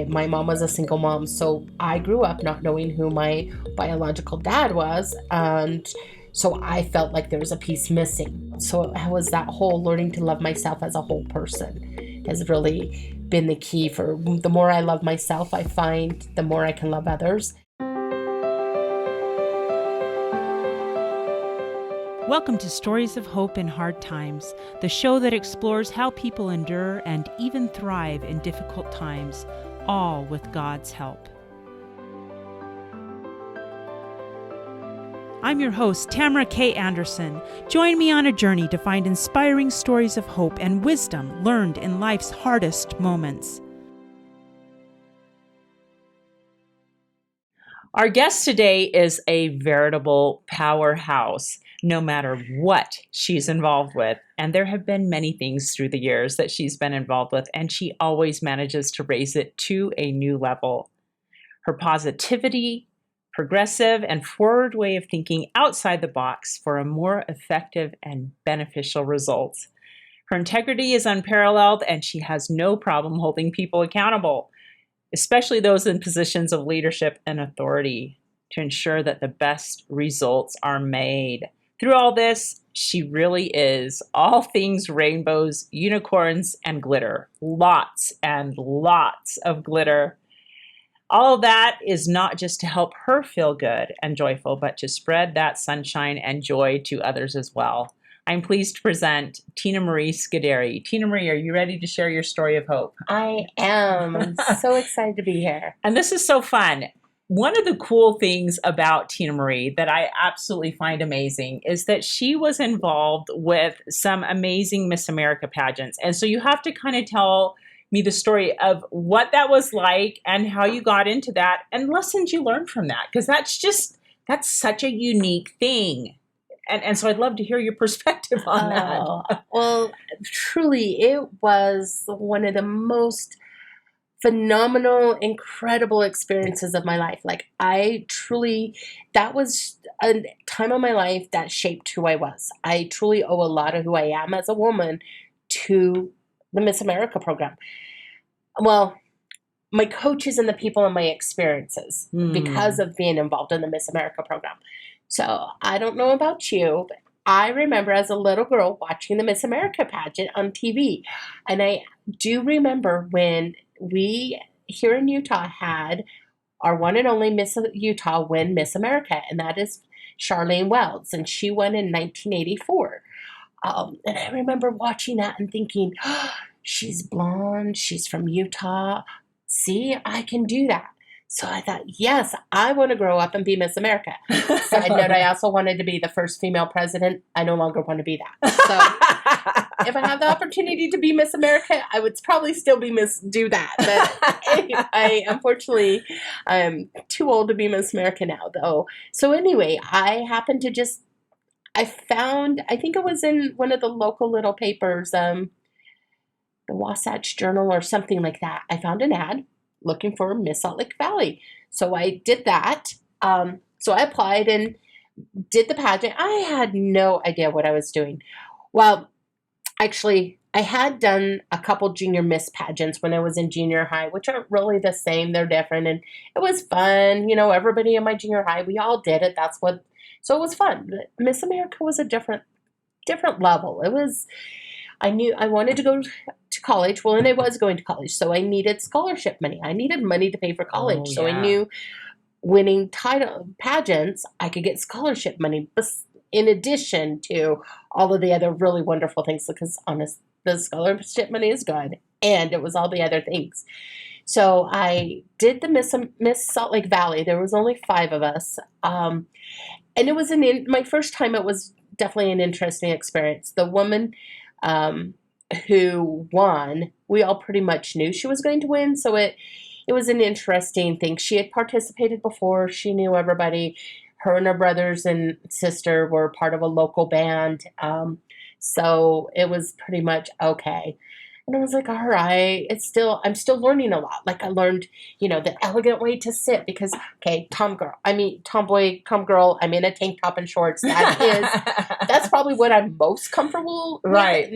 My mom was a single mom, so I grew up not knowing who my biological dad was, and so I felt like there was a piece missing. So it was that whole learning to love myself as a whole person has really been the key. For the more I love myself, I find the more I can love others. Welcome to Stories of Hope in Hard Times, the show that explores how people endure and even thrive in difficult times, all with God's help. I'm your host, Tamara K. Anderson. Join me on a journey to find inspiring stories of hope and wisdom learned in life's hardest moments. Our guest today is a veritable powerhouse, no matter what she's involved with. And there have been many things through the years that she's been involved with, and she always manages to raise it to a new level. Her positivity, progressive, and forward way of thinking outside the box for a more effective and beneficial results. Her integrity is unparalleled, and she has no problem holding people accountable, especially those in positions of leadership and authority, to ensure that the best results are made. Through all this, she really is all things rainbows, unicorns, and glitter. Lots and lots of glitter. All of that is not just to help her feel good and joyful, but to spread that sunshine and joy to others as well. I'm pleased to present Teinamarrie Scuderi. Teinamarrie, are you ready to share your story of hope? I am. I'm so excited to be here. And this is so fun. One of the cool things about Teinamarrie that I absolutely find amazing is that she was involved with some amazing Miss America pageants. And so you have to kind of tell me the story of what that was like and how you got into that and lessons you learned from that, because that's such a unique thing. And so I'd love to hear your perspective on that. Well, truly, it was one of the most phenomenal, incredible experiences of my life. Like, that was a time of my life that shaped who I was. I truly owe a lot of who I am as a woman to the Miss America program. Well, my coaches and the people and my experiences because of being involved in the Miss America program. So I don't know about you, but I remember as a little girl watching the Miss America pageant on TV. And I do remember when we here in Utah had our one and only Miss Utah win Miss America, and that is Charlene Wells, and she won in 1984. And I remember watching that and thinking, oh, she's blonde, she's from Utah. See, I can do that. So I thought, yes, I want to grow up and be Miss America. Side note, I also wanted to be the first female president. I no longer want to be that. So if I have the opportunity to be Miss America, I would probably still do that. But unfortunately, I'm too old to be Miss America now, though. So anyway, I happened to I think it was in one of the local little papers, the Wasatch Journal or something like that. I found an ad looking for Miss Salt Lake Valley. So I did that. So I applied and did the pageant. I had no idea what I was doing. Well, actually, I had done a couple junior Miss pageants when I was in junior high, which aren't really the same. They're different. And it was fun. You know, everybody in my junior high, we all did it. So it was fun. But Miss America was a different level. I knew I wanted to go to college. Well, and I was going to college, so I needed scholarship money. I needed money to pay for college. So I knew winning pageants, I could get scholarship money in addition to all of the other really wonderful things, because the scholarship money is good, and it was all the other things. So I did the Miss Salt Lake Valley. There was only 5 of us, and it was my first time. It was definitely an interesting experience. The woman who won, we all pretty much knew she was going to win. So it was an interesting thing. She had participated before. She knew everybody. Her and her brothers and sister were part of a local band. So it was pretty much okay. And I was like, all right, I'm still learning a lot. Like I learned, the elegant way to sit because, okay, tomboy, come girl, I'm in a tank top and shorts. That's probably what I'm most comfortable with. Right.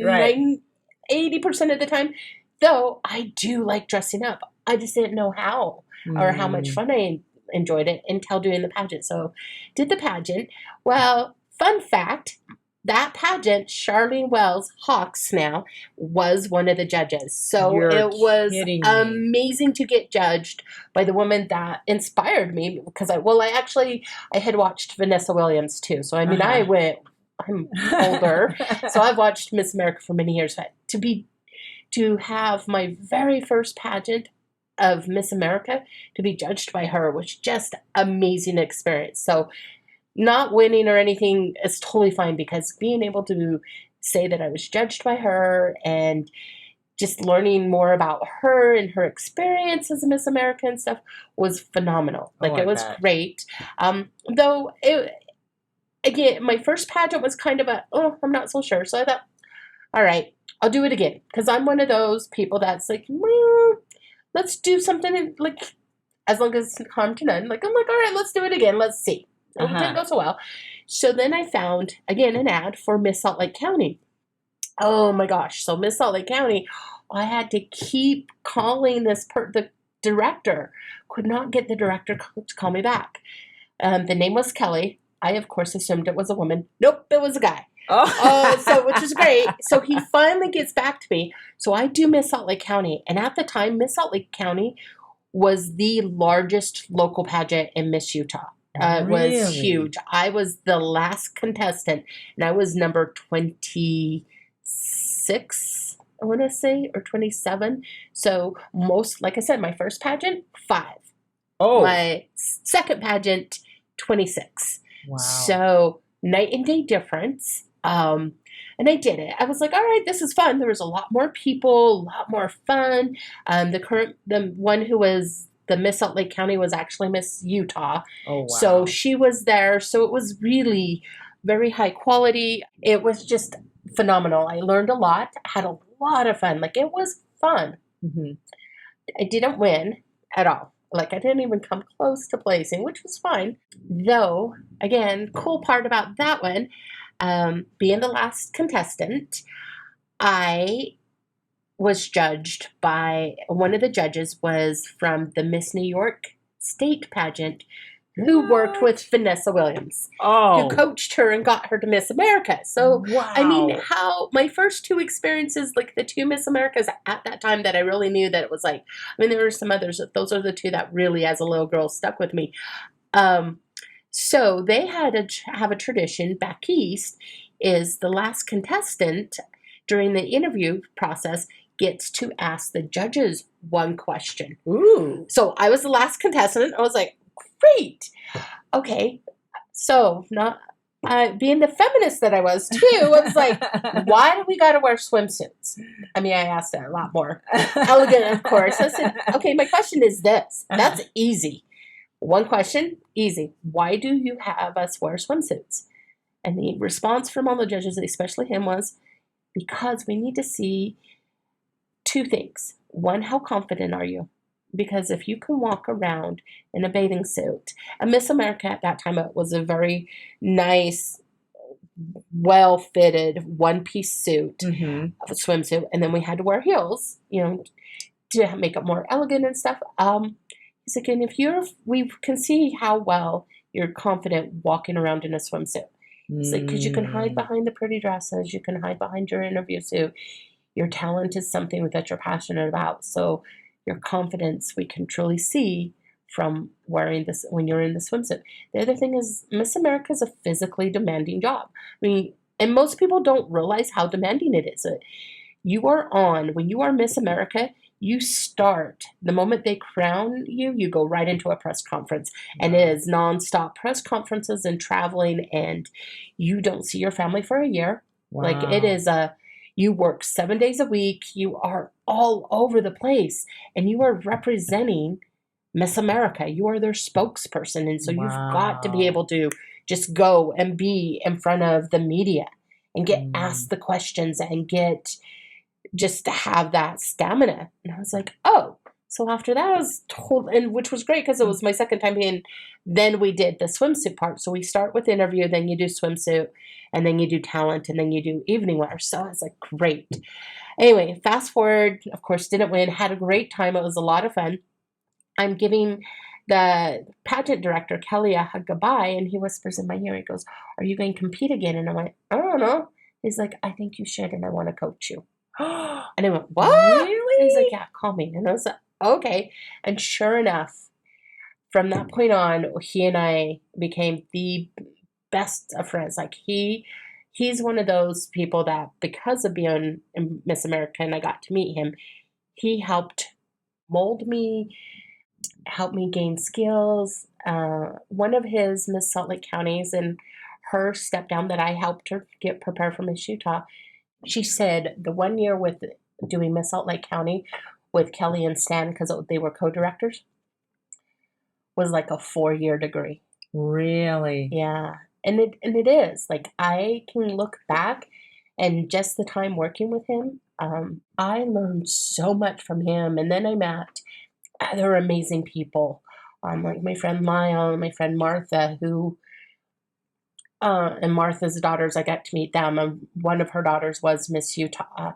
80% of the time. Though I do like dressing up. I just didn't know how or how much fun I enjoyed it until doing the pageant. So did the pageant. Well, fun fact, that pageant, Charlene Wells Hawks now, was one of the judges. So You're it was kidding me. amazing to get judged by the woman that inspired me because I had watched Vanessa Williams too. So I mean, I'm older, so I've watched Miss America for many years. But to have my very first pageant of Miss America to be judged by her was just amazing experience. So not winning or anything is totally fine because being able to say that I was judged by her and just learning more about her and her experience as a Miss America and stuff was phenomenal. Like, I it was bet. great. Though again, my first pageant was kind of I'm not so sure. So I thought, all right, I'll do it again. Because I'm one of those people that's like, well, let's do something like, as long as it's harm to none. Like, I'm like, all right, let's do it again. Let's see. It didn't go so well. So then I found, again, an ad for Miss Salt Lake County. Oh my gosh. So Miss Salt Lake County, I had to keep calling the director. Could not get the director to call me back. The name was Kelly. I, of course, assumed it was a woman. Nope, it was a guy. So which is great. So he finally gets back to me. So I do Miss Salt Lake County. And at the time, Miss Salt Lake County was the largest local pageant in Miss Utah. It was huge. I was the last contestant, and I was number 26, I want to say, or 27. So like I said, my first pageant, 5. Oh. My second pageant, 26. Wow. So night and day difference. And I did it. I was like, all right, this is fun. There was a lot more people, a lot more fun. The one who was the Miss Salt Lake County was actually Miss Utah. Oh, wow. So she was there. So it was really very high quality. It was just phenomenal. I learned a lot. I had a lot of fun. Like, it was fun. Mm-hmm. I didn't win at all. Like, I didn't even come close to placing, which was fine. Though, again, cool part about that one, being the last contestant, I was judged by, one of the judges was from the Miss New York State pageant, who worked with Vanessa Williams, who coached her and got her to Miss America. So, wow. I mean, my first 2 experiences, like the 2 Miss Americas at that time that I really knew that it was like, I mean, there were some others, those are the 2 that really, as a little girl, stuck with me. So they had to have a tradition back east, is the last contestant during the interview process gets to ask the judges one question. Ooh. So I was the last contestant. I was like, great. Okay. So not being the feminist that I was too, I was like, why do we got to wear swimsuits? I mean, I asked that a lot more elegant, of course. I said, okay, my question is this. That's easy. One question, easy. Why do you have us wear swimsuits? And the response from all the judges, especially him, was because we need to see 2 things. One, how confident are you? Because if you can walk around in a bathing suit, and Miss America at that time, it was a very nice, well-fitted one-piece suit, a swimsuit, and then we had to wear heels, to make it more elegant and stuff. He's like, and we can see how well you're confident walking around in a swimsuit. He's like, because you can hide behind the pretty dresses, you can hide behind your interview suit. Your talent is something that you're passionate about. So your confidence, we can truly see from wearing this when you're in the swimsuit. The other thing is Miss America is a physically demanding job. I mean, and most people don't realize how demanding it is. When you are Miss America, you start, the moment they crown you, you go right into a press conference. And it is nonstop press conferences and traveling, and you don't see your family for a year. Wow. Like, it is you work 7 days a week. You are all over the place, and you are representing Miss America. You are their spokesperson, and so you've got to be able to just go and be in front of the media and get asked the questions and just to have that stamina. And I was like, oh, So after that, I was told, and which was great because it was my second time being, then we did the swimsuit part. So we start with interview, then you do swimsuit, and then you do talent, and then you do evening wear. So I was like, great. Anyway, fast forward, of course, didn't win, had a great time. It was a lot of fun. I'm giving the pageant director, Kelly, a hug goodbye, and he whispers in my ear, he goes, are you going to compete again? And I went, I don't know. He's like, I think you should, and I want to coach you. And I went, what? Really? He's like, yeah, call me. And I was like, okay. And sure enough, from that point on, he and I became the best of friends. Like he's one of those people that because of being Miss America and I got to meet him, he helped mold me, helped me gain skills. One of his Miss Salt Lake counties and her step down that I helped her get prepared for Miss Utah, she said the 1 year with doing Miss Salt Lake County with Kelly and Stan, because they were co-directors, was like a 4-year degree. Really? Yeah. And it is. Like I can look back and just the time working with him, I learned so much from him. And then I met other amazing people. Like my friend Lyle and my friend Martha, who and Martha's daughters, I got to meet them. And one of her daughters was Miss Utah,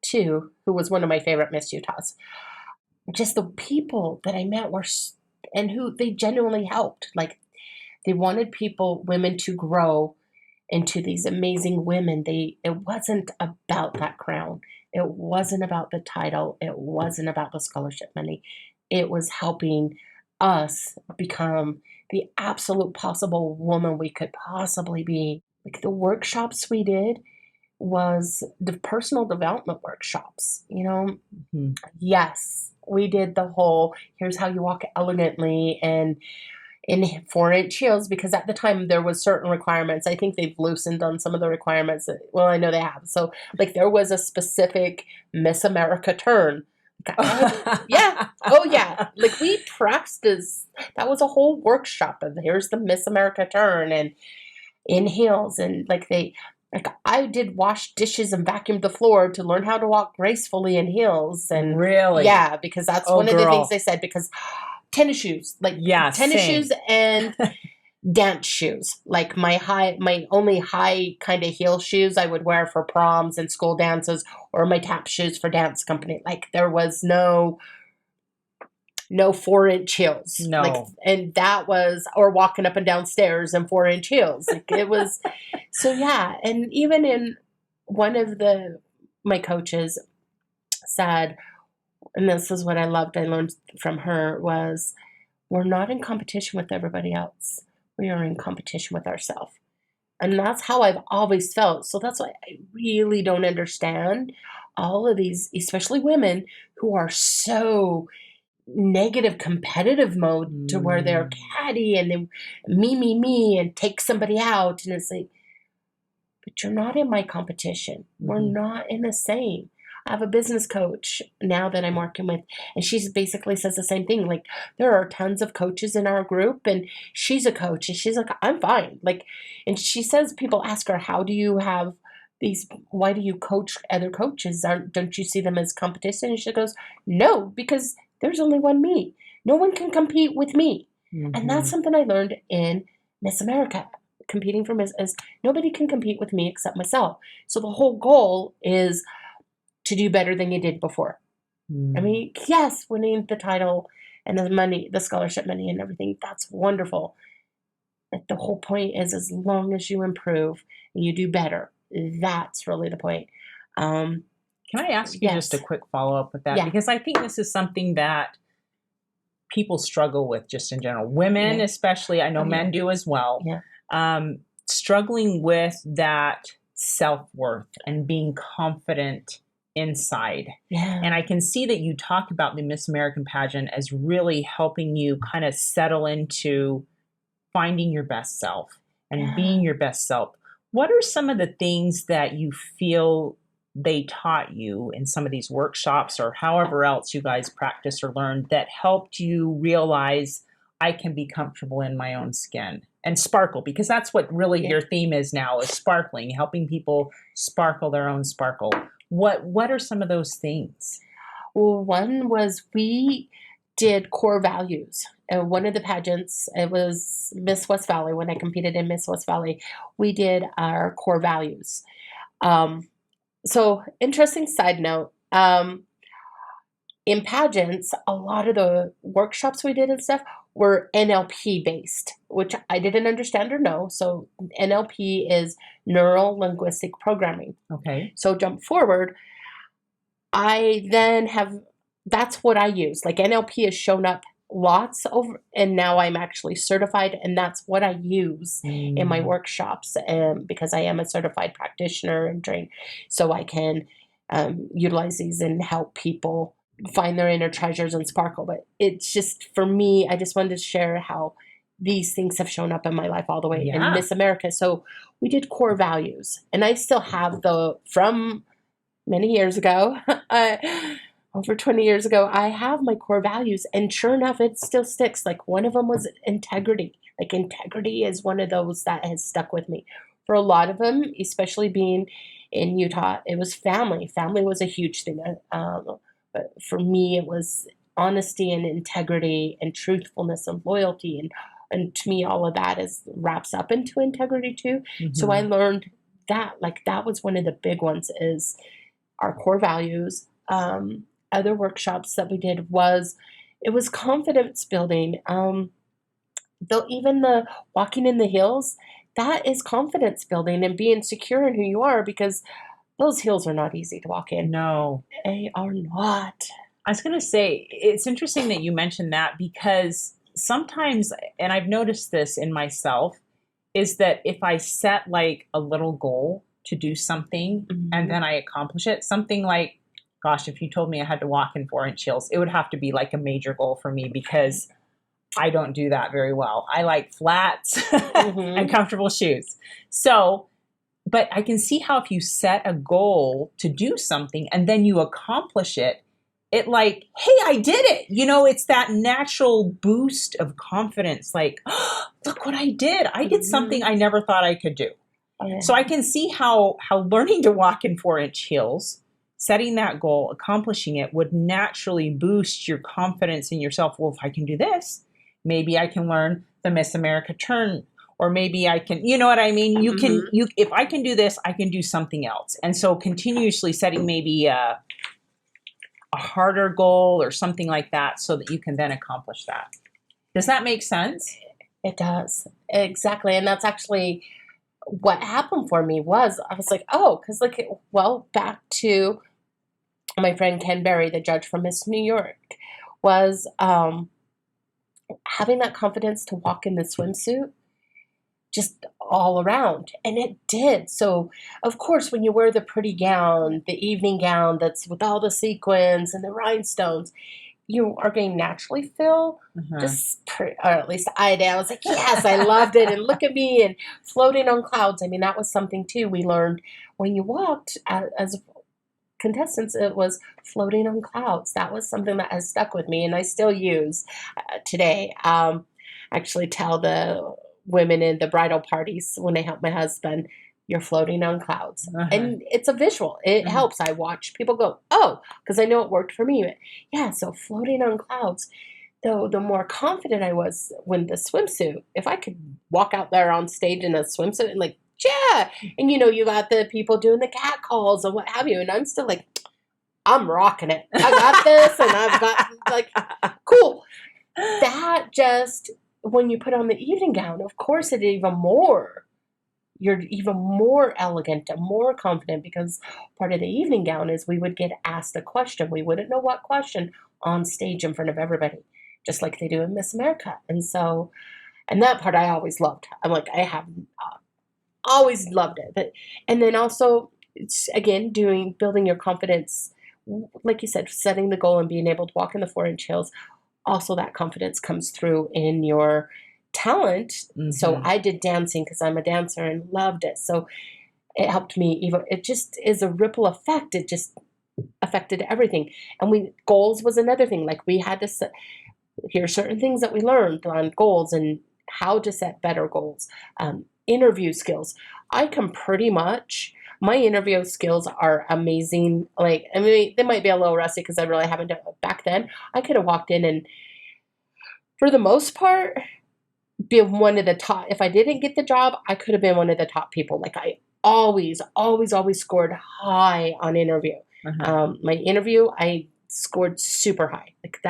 too, who was one of my favorite Miss Utahs. Just the people that I met were, and who they genuinely helped. Like they wanted women to grow into these amazing women. It wasn't about that crown. It wasn't about the title. It wasn't about the scholarship money. It was helping us become the absolute possible woman we could possibly be. Like the workshops we did was the personal development workshops, Mm-hmm. Yes, we did the whole, here's how you walk elegantly and in 4-inch heels, because at the time there was certain requirements. I think they've loosened on some of the requirements. Well, I know they have. So like there was a specific Miss America turn. Yeah. Oh yeah. Like we practiced, that was a whole workshop of here's the Miss America turn and in heels. And like I did wash dishes and vacuum the floor to learn how to walk gracefully in heels. And really? Yeah, because that's one of the things they said, because tennis shoes, like tennis shoes and dance shoes. Like my only high kind of heel shoes I would wear for proms and school dances, or my tap shoes for dance company. Like there was no 4-inch heels. No. Like, and that was, or walking up and down stairs in 4-inch heels. Like it was, so yeah. And even in one of my coaches said, and this is what I learned from her, was we're not in competition with everybody else. We are in competition with ourselves. And that's how I've always felt. So that's why I really don't understand all of these, especially women who are so negative competitive mode to where they're catty and they me and take somebody out. And it's like, but you're not in my competition. Mm-hmm. We're not in the same. I have a business coach now that I'm working with, and she basically says the same thing. Like, there are tons of coaches in our group, and she's a coach, and she's like, I'm fine. Like, and she says, people ask her, how do you have these, why do you coach other coaches? Don't you see them as competition? And she goes, no, because there's only one me. No one can compete with me. Mm-hmm. And that's something I learned in Miss America. Competing for Miss, is nobody can compete with me except myself. So the whole goal is to do better than you did before. I mean, yes, winning the title and the money, the scholarship money and everything, that's wonderful. But the whole point is, as long as you improve and you do better, that's really the point. Can I ask you just a quick follow-up with that? Yeah. Because I think this is something that people struggle with just in general. Women especially, I know men do as well. Yeah. Struggling with that self-worth and being confident inside. Yeah. And I can see that you talk about the Miss American pageant as really helping you kind of settle into finding your best self and being your best self. What are some of the things that you feel they taught you in some of these workshops or however else you guys practice or learn that helped you realize I can be comfortable in my own skin and sparkle? Because that's what really your theme is now, is sparkling, helping people sparkle their own sparkle. What are some of those things? Well, one was we did core values. And one of the pageants, it was Miss West Valley, when I competed in Miss West Valley, we did our core values. So interesting side note. In pageants, a lot of the workshops we did and stuff were NLP based, which I didn't understand or know. So NLP is neuro linguistic programming. Okay. So jump forward, I then have, that's what I use. Like NLP has shown up lots over, and now I'm actually certified, and that's what I use in my workshops, because I am a certified practitioner and trained, so I can utilize these and help people find their inner treasures and sparkle. But it's just, for me, I just wanted to share how these things have shown up in my life all the way in Miss America. So we did core values, and I still have from many years ago, over 20 years ago, I have my core values, and sure enough, it still sticks. Like one of them was integrity. Like integrity is one of those that has stuck with me. For a lot of them, especially being in Utah, it was family. Family was a huge thing. But for me, it was honesty and integrity and truthfulness and loyalty. And to me, all of that wraps up into integrity too. Mm-hmm. So I learned that, like, that was one of the big ones, is our core values. Other workshops that we did it was confidence building. Though even the walking in the hills, that is confidence building and being secure in who you are, because those hills are not easy to walk in. No, they are not. I was going to say, it's interesting that you mentioned that, because sometimes, and I've noticed this in myself, is that if I set like a little goal to do something, mm-hmm. and then I accomplish it, something like, gosh, if you told me I had to walk in 4-inch heels, it would have to be like a major goal for me, because I don't do that very well. I like flats mm-hmm. and comfortable shoes. So, but I can see how if you set a goal to do something and then you accomplish it, it like, hey, I did it. You know, it's that natural boost of confidence. Like, oh, look what I did. I did mm-hmm. something I never thought I could do. Oh, yeah. So I can see how learning to walk in 4-inch heels, setting that goal, accomplishing it, would naturally boost your confidence in yourself. Well, if I can do this, maybe I can learn the Miss America turn, or maybe I can, you know what I mean? You mm-hmm. If I can do this, I can do something else. And so continuously setting maybe a harder goal or something like that, so that you can then accomplish that. Does that make sense? It does. Exactly. And that's actually what happened for me. I was like, oh, because back to my friend Ken Berry, the judge from Miss New York, was having that confidence to walk in the swimsuit just all around. And it did. So, of course, when you wear the pretty gown, the evening gown that's with all the sequins and the rhinestones, you are going to naturally feel or at least I did. I was like, yes, I loved it. And look at me, and floating on clouds. I mean, that was something too we learned when you walked as contestants. It was floating on clouds. That was something that has stuck with me, and I still use today. Actually tell the women in the bridal parties when they help my husband, you're floating on clouds. And it's a visual. It helps. I watch people go, oh, because I know it worked for me. Yeah, so floating on clouds. Though the more confident I was when the swimsuit, if I could walk out there on stage in a swimsuit and like, yeah, and you got the people doing the cat calls and what have you, and I'm still like, I'm rocking it. I got this, and I've got like, cool. That just, when you put on the evening gown, of course, you're even more elegant and more confident, because part of the evening gown is we would get asked a question. We wouldn't know what question on stage in front of everybody, just like they do in Miss America. And so, and that part I always loved. I'm like, I have always loved it. But, and then also, it's, again, building your confidence, like you said, setting the goal and being able to walk in the 4-inch heels. Also, that confidence comes through in your talent. Mm-hmm. So I did dancing because I'm a dancer and loved it. So it helped me. Even it just is a ripple effect. It just affected everything. And goals was another thing. Like we had to set, here are certain things that we learned on goals and how to set better goals. Interview skills. I can pretty much my interview skills are amazing. Like, I mean, they might be a little rusty because I really haven't done it. Back then, I could have walked in and, for the most part, be one of the top. If I didn't get the job, I could have been one of the top people. Like, I always scored high on interview. My interview, I scored super high. Like,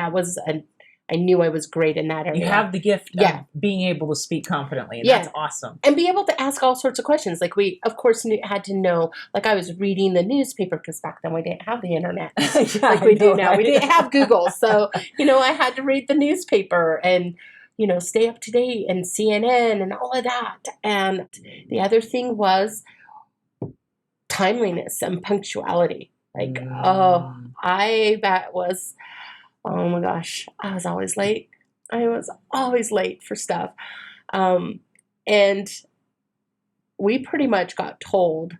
I knew I was great in that area. You have the gift of being able to speak confidently, and that's awesome. And be able to ask all sorts of questions. Like, we, of course, had to know, like, I was reading the newspaper because back then we didn't have the internet like we do now. Right? We didn't have Google. So, I had to read the newspaper and, stay up to date and CNN and all of that. And the other thing was timeliness and punctuality. Like, oh my gosh, I was always late. I was always late for stuff. And we pretty much got told,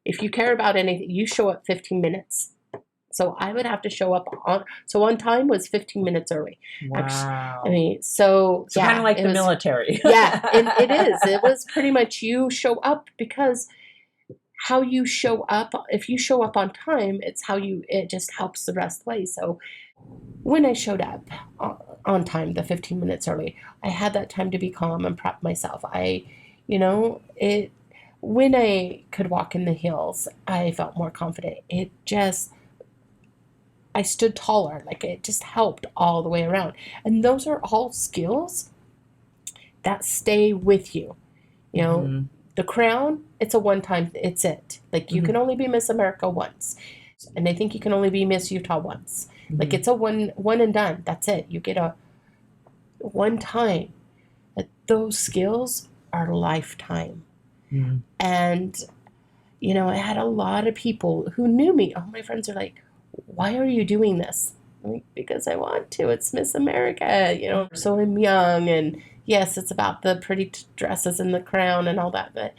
if you care about anything, you show up 15 minutes. So I would have to show up on time was 15 minutes early. Wow. I mean, so yeah. Kind of like the military. Yeah, and it is. It was pretty much you show up because how you show up, if you show up on time, it just helps the rest of the way. So when I showed up on time, the 15 minutes early, I had that time to be calm and prep myself. When I could walk in the hills, I felt more confident. I stood taller. Like, it just helped all the way around. And those are all skills that stay with you. The crown, it's a one-time, it's it. Like, you can only be Miss America once. And I think you can only be Miss Utah once. Like, it's a one and done. That's it. You get a one time. But those skills are lifetime. And, I had a lot of people who knew me. All my friends are like, why are you doing this? I'm like, because I want to. It's Miss America, so I'm young. And yes, it's about the pretty dresses and the crown and all that. But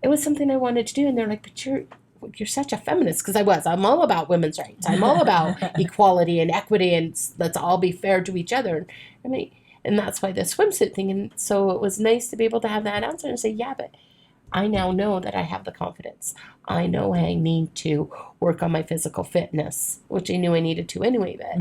it was something I wanted to do. And they're like, but you're such a feminist. Because I was. I'm all about women's rights. I'm all about equality and equity, and let's all be fair to each other. And that's why the swimsuit thing. And so it was nice to be able to have that answer and say, yeah, but I now know that I have the confidence. I know I need to work on my physical fitness, which I knew I needed to anyway. But,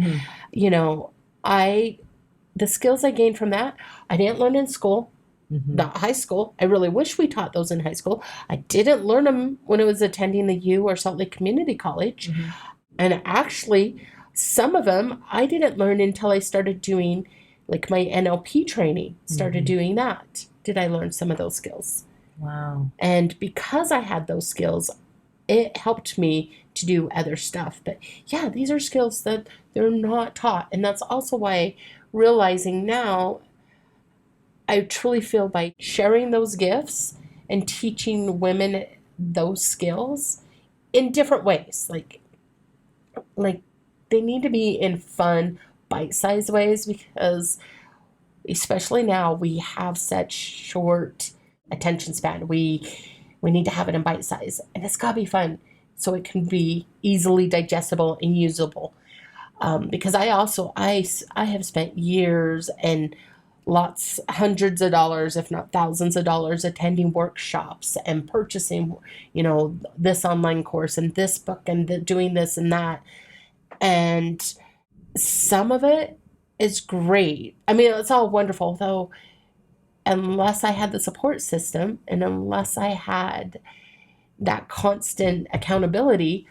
the skills I gained from that, I didn't learn in school. Not high school. I really wish we taught those in high school. I didn't learn them when I was attending the U or Salt Lake Community College. And actually, some of them I didn't learn until I started doing, like, my NLP training. Started doing that. Did I learn some of those skills? Wow. And because I had those skills, it helped me to do other stuff. But yeah, these are skills that they're not taught. And that's also why, realizing now, I truly feel by sharing those gifts and teaching women those skills in different ways, like they need to be in fun, bite-sized ways, because especially now we have such short attention span. We need to have it in bite size, and it's got to be fun so it can be easily digestible and usable. Because I have spent years and hundreds of dollars, if not thousands of dollars, attending workshops and purchasing, this online course and this book and doing this and that. And some of it is great. I mean, it's all wonderful, though, unless I had the support system and unless I had that constant accountability,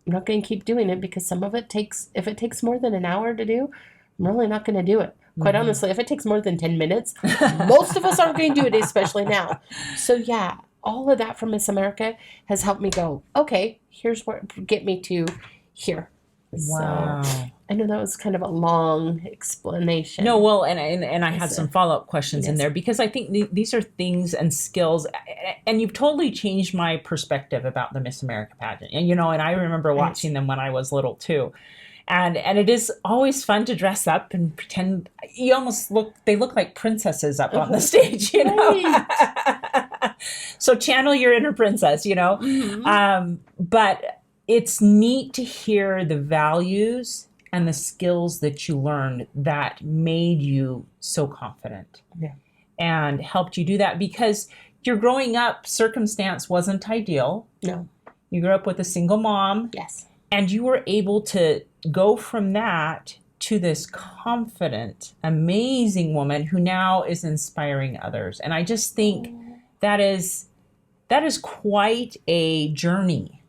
I'm not going to keep doing it, because some of it if it takes more than an hour to do, I'm really not going to do it. Quite honestly, if it takes more than 10 minutes, most of us aren't going to do it, especially now. So yeah, all of that from Miss America has helped me go, okay, here's where, get me to here. Wow. So I know that was kind of a long explanation. No, well, and I had some follow-up questions in there, because I think these are things and skills, and you've totally changed my perspective about the Miss America pageant. And, and I remember watching them when I was little too. And it is always fun to dress up and pretend they look like princesses up on the stage, Right. So channel your inner princess, but it's neat to hear the values and the skills that you learned that made you so confident and helped you do that, because your growing up circumstance wasn't ideal. No. You grew up with a single mom. Yes. And you were able to go from that to this confident, amazing woman who now is inspiring others. And I just think that is quite a journey,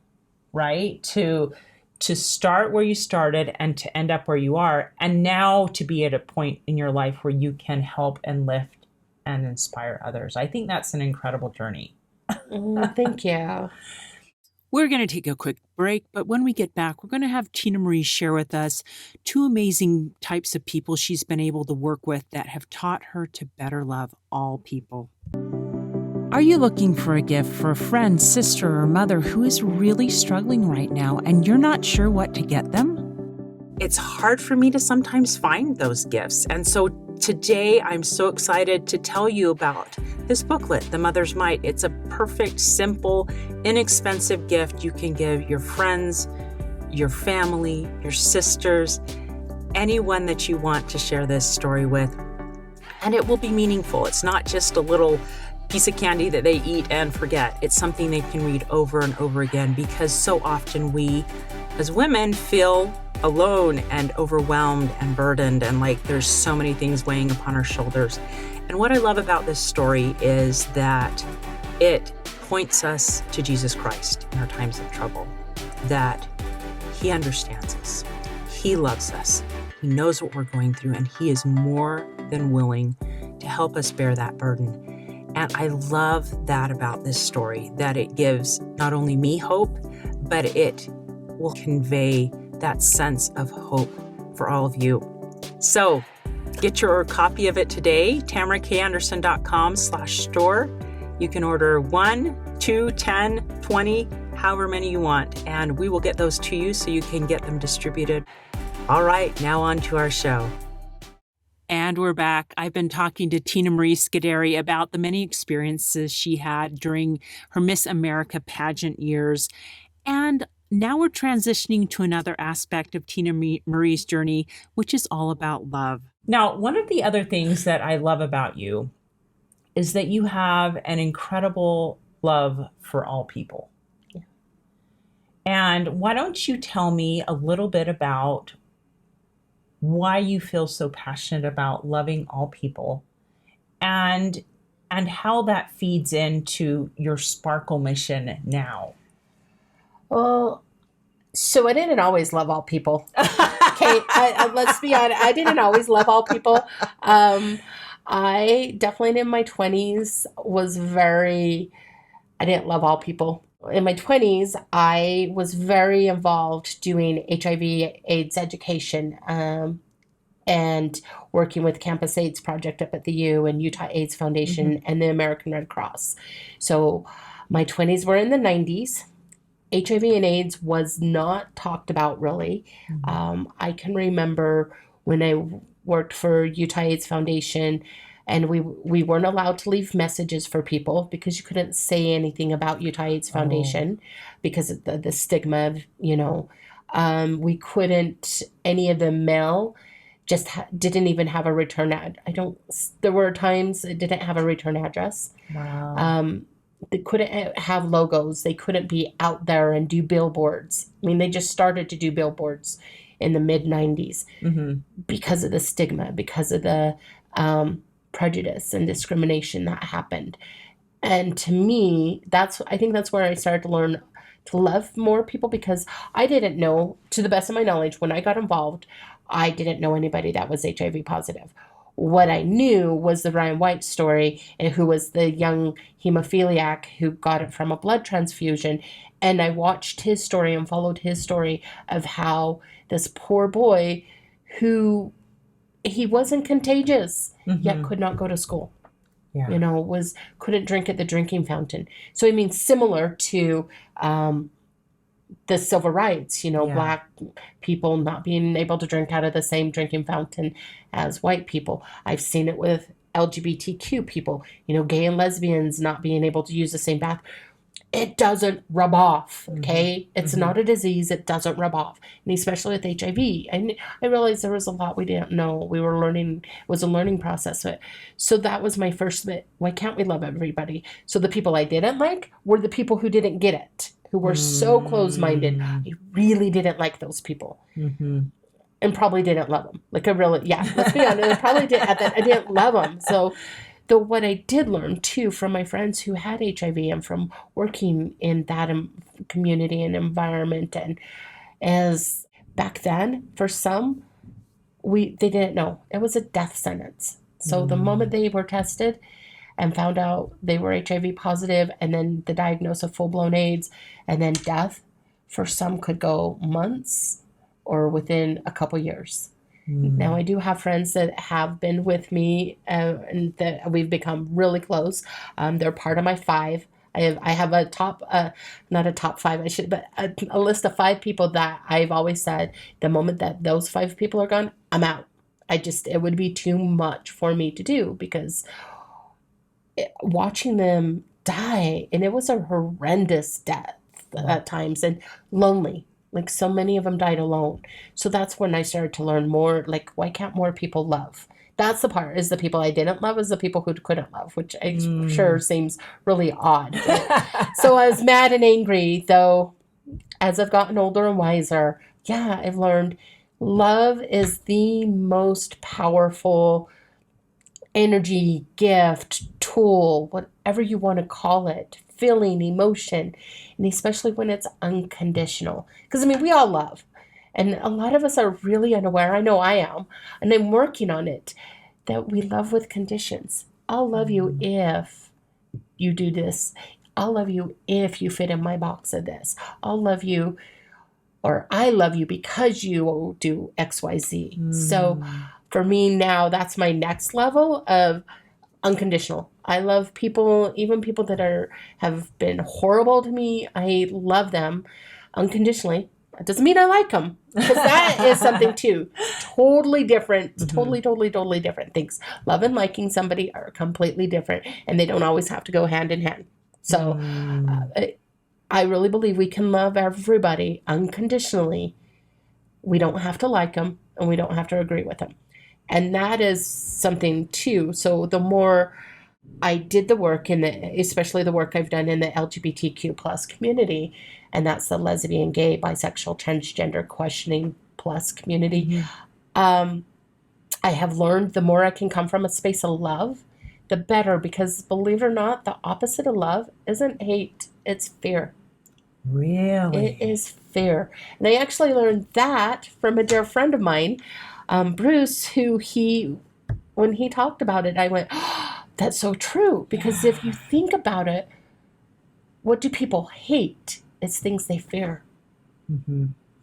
right? To start where you started and to end up where you are, and now to be at a point in your life where you can help and lift and inspire others. I think that's an incredible journey. Thank you. We're going to take a quick break, but when we get back, we're going to have Teinamarrie share with us 2 amazing types of people she's been able to work with that have taught her to better love all people. Are you looking for a gift for a friend, sister, or mother who is really struggling right now and you're not sure what to get them? It's hard for me to sometimes find those gifts. And so today I'm so excited to tell you about this booklet, The Mother's Might. It's a perfect, simple, inexpensive gift you can give your friends, your family, your sisters, anyone that you want to share this story with. And it will be meaningful. It's not just a little piece of candy that they eat and forget. It's something they can read over and over again, because so often we as women feel alone and overwhelmed and burdened, and like there's so many things weighing upon our shoulders. And what I love about this story is that it points us to Jesus Christ in our times of trouble, that he understands us, he loves us, he knows what we're going through, and he is more than willing to help us bear that burden. And I love that about this story, that it gives not only me hope, but it will convey that sense of hope for all of you. So get your copy of it today, TainmarrieKAnderson.com/store. You can order 1, 2, 10, 20, however many you want, and we will get those to you so you can get them distributed. All right, now on to our show. And we're back. I've been talking to Teinamarrie Scuderi about the many experiences she had during her Miss America pageant years. And now we're transitioning to another aspect of Teinamarrie's journey, which is all about love. Now, one of the other things that I love about you is that you have an incredible love for all people. Yeah. And why don't you tell me a little bit about why you feel so passionate about loving all people, and how that feeds into your Sparkle mission now? Well, so I didn't always love all people. Okay, let's be honest. I didn't always love all people. I definitely in my 20s I didn't love all people. In my 20s, I was very involved doing HIV/AIDS education and working with Campus AIDS Project up at the U and Utah AIDS Foundation and the American Red Cross. So my 20s were in the 90s. HIV and AIDS was not talked about really. I can remember when I worked for Utah AIDS Foundation, and we weren't allowed to leave messages for people because you couldn't say anything about Utah AIDS Foundation because of the stigma of, we couldn't, any of the mail just didn't even have a return there were times it didn't have a return address. Wow. They couldn't have logos. They couldn't be out there and do billboards. I mean, they just started to do billboards in the mid-90s because of the stigma, because of the prejudice and discrimination that happened. And to me, I think that's where I started to learn to love more people, because I didn't know, to the best of my knowledge, when I got involved, I didn't know anybody that was HIV positive. What I knew was the Ryan White story, and who was the young hemophiliac who got it from a blood transfusion. And I watched his story and followed his story of how this poor boy, who he wasn't contagious, yet could not go to school. Yeah. Couldn't drink at the drinking fountain. So I mean, similar to the civil rights, Black people not being able to drink out of the same drinking fountain as white people. I've seen it with LGBTQ people, gay and lesbians not being able to use the same bath. it doesn't rub off, okay? Mm-hmm. It's not a disease. It doesn't rub off, and especially with HIV. And I realized there was a lot we didn't know. We were learning. It was a learning process. So that was my first bit. Why can't we love everybody? So the people I didn't like were the people who didn't get it, who were so close-minded. I really didn't like those people. And probably didn't love them. Like I really, let's be honest, I probably did. I didn't love them. So what I did learn too from my friends who had HIV and from working in that community and environment, and as back then for some, they didn't know it was a death sentence. So the moment they were tested and found out they were HIV positive, and then the diagnosis of full-blown AIDS, and then death, for some could go months or within a couple years. Now, I do have friends that have been with me and that we've become really close. They're part of my 5. I have a top, not a top 5, but a list of 5 people that I've always said the moment that those 5 people are gone, I'm out. It would be too much for me to do, because watching them die, and it was a horrendous death at times, and lonely. Like, so many of them died alone. So that's when I started to learn more, like, why can't more people love? That's the part, is the people I didn't love is the people who couldn't love, which I'm sure seems really odd. So I was mad and angry, though, as I've gotten older and wiser, I've learned love is the most powerful energy, gift, tool, whatever you want to call it, feeling, emotion, and especially when it's unconditional. Because, I mean, we all love, and a lot of us are really unaware. I know I am, and I'm working on it, that we love with conditions. I'll love you if you do this. I'll love you if you fit in my box of this. I'll love you, or I love you because you do X, Y, Z. So for me now, that's my next level of unconditional. I love people, even people that have been horrible to me. I love them unconditionally. That doesn't mean I like them, because that is something too. Totally different. Totally different things. Love and liking somebody are completely different, and they don't always have to go hand in hand. So I really believe we can love everybody unconditionally. We don't have to like them, and we don't have to agree with them. And that is something too. So the more I did the work especially the work I've done in the LGBTQ plus community, and that's the lesbian, gay, bisexual, transgender, questioning plus community. I have learned the more I can come from a space of love, the better, because believe it or not, the opposite of love isn't hate, it's fear. Really? It is fear. And I actually learned that from a dear friend of mine, Bruce, who when he talked about it, I went, oh, that's so true. Because if you think about it, what do people hate? It's things they fear.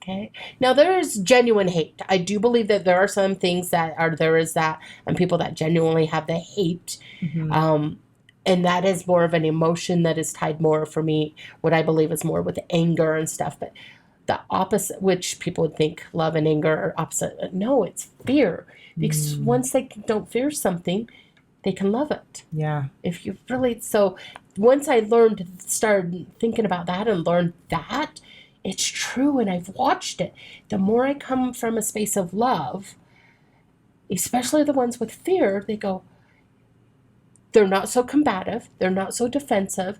Okay. Now, there is genuine hate. I do believe that there are some things there is that, and people that genuinely have the hate. And that is more of an emotion that is tied more, for me, what I believe is more with anger and stuff. But the opposite, which people would think love and anger are opposite. No, it's fear. Because once they don't fear something, they can love it. Yeah. If you really, so once I started thinking about that and learned that, it's true, and I've watched it. The more I come from a space of love, especially the ones with fear, they're not so combative, they're not so defensive,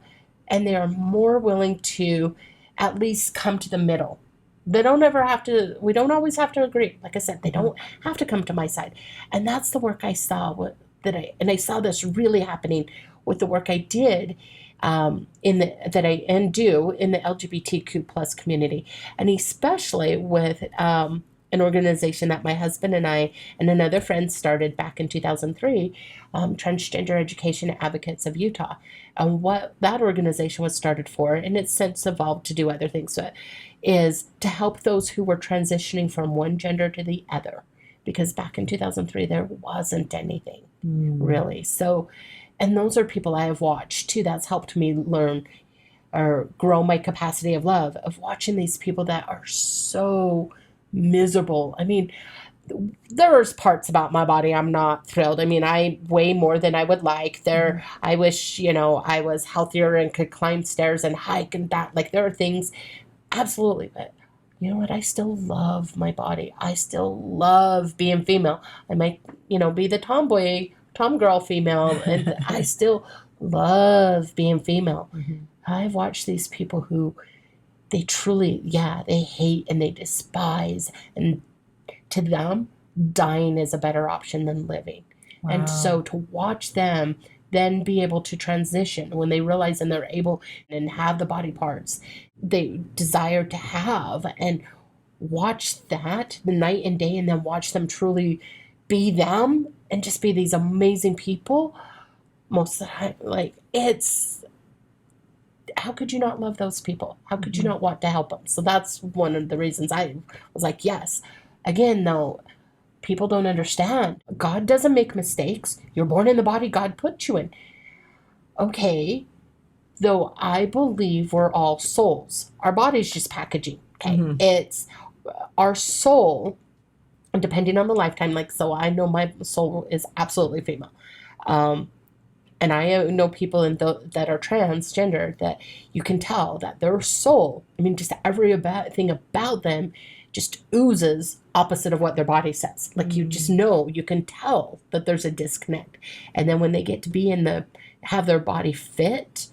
and they are more willing to at least come to the middle. We don't always have to agree. Like I said, they don't have to come to my side. And that's the work I saw and I saw this really happening with the work I did do in the LGBTQ plus community, and especially with an organization that my husband and I and another friend started back in 2003, Transgender Education Advocates of Utah. And what that organization was started for, and it's since evolved to do other things, is to help those who were transitioning from one gender to the other. Because back in 2003, there wasn't anything really. So, and those are people I have watched too. That's helped me learn or grow my capacity of love, of watching these people that are so miserable. I mean, there's parts about my body I'm not thrilled. I mean, I weigh more than I would like. I wish, I was healthier and could climb stairs and hike and that. Like, there are things, absolutely. But you know what? I still love my body. I still love being female. I might, be the tom girl female, and I still love being female. I've watched these people who they truly, they hate and they despise, and to them, dying is a better option than living. Wow. And so to watch them then be able to transition when they realize and they're able and have the body parts they desire to have, and watch that the night and day, and then watch them truly be them and just be these amazing people most of the time. Like, how could you not love those people? How could you not want to help them? So that's one of the reasons I was like, yes. Again, though, people don't understand. God doesn't make mistakes. You're born in the body God put you in. Okay, though I believe we're all souls. Our body's just packaging. Okay, it's our soul, depending on the lifetime. Like, so I know my soul is absolutely female. And I know people that are transgender that you can tell that their soul, I mean, just everything about them just oozes opposite of what their body says. Like, you just know, you can tell that there's a disconnect. And then when they get to be have their body fit,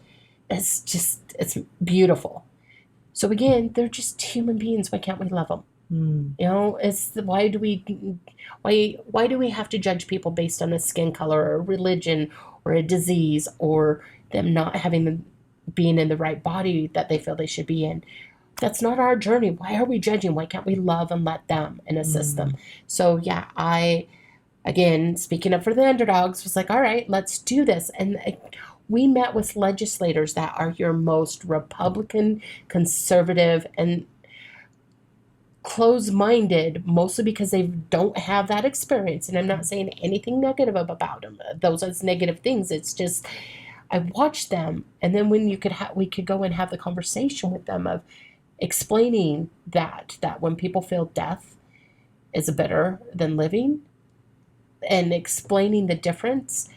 it's beautiful. So again, they're just human beings. Why can't we love them? Why do we have to judge people based on a skin color or a religion or a disease or them not being in the right body that they feel they should be in? That's not our journey. Why are we judging? Why can't we love and let them and assist them? So I, again, speaking up for the underdogs, was like, all right, let's do this. And we met with legislators that are your most Republican, conservative, and close-minded, mostly because they don't have that experience. And I'm not saying anything negative about them. Those are negative things. It's just, I watched them, and then when we could go and have the conversation with them of explaining that when people feel death is better than living, and explaining the difference,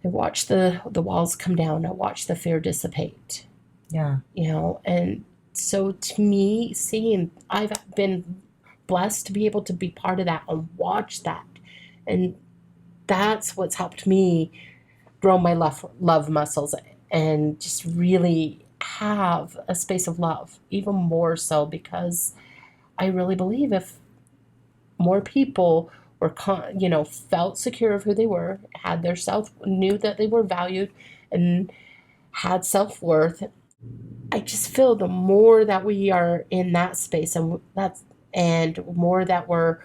I watched the walls come down. I watched the fear dissipate. Yeah. And so to me, I've been blessed to be able to be part of that and watch that. And that's what's helped me grow my love muscles and just really have a space of love, even more so, because I really believe if more people were, felt secure of who they were, had their knew that they were valued and had self-worth, I just feel the more that we are in that space and more that we're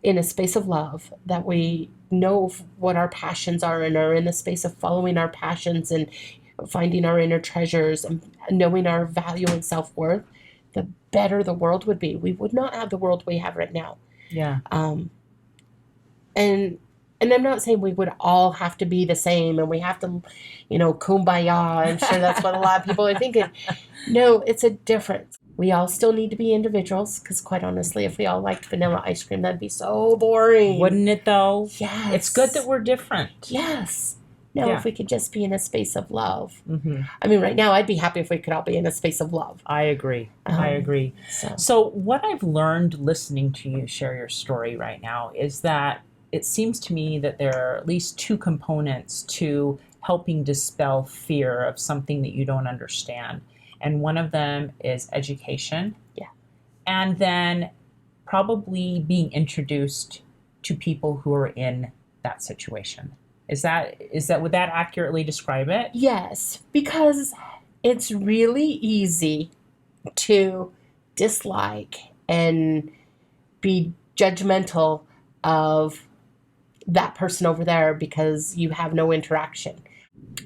in a space of love, that we know what our passions are and are in the space of following our passions and finding our inner treasures and knowing our value and self-worth, the better the world would be. We would not have the world we have right now. Yeah. And I'm not saying we would all have to be the same and we have to, kumbaya. I'm sure that's what a lot of people are thinking. No, it's a difference. We all still need to be individuals, because quite honestly, if we all liked vanilla ice cream, that'd be so boring. Wouldn't it, though? Yes. It's good that we're different. Yes. No, if we could just be in a space of love. Mm-hmm. I mean, right now, I'd be happy if we could all be in a space of love. I agree. I agree. So what I've learned listening to you share your story right now is that it seems to me that there are at least two components to helping dispel fear of something that you don't understand. And one of them is education. Yeah. And then probably being introduced to people who are in that situation. Would that accurately describe it? Yes, because it's really easy to dislike and be judgmental of that person over there because you have no interaction.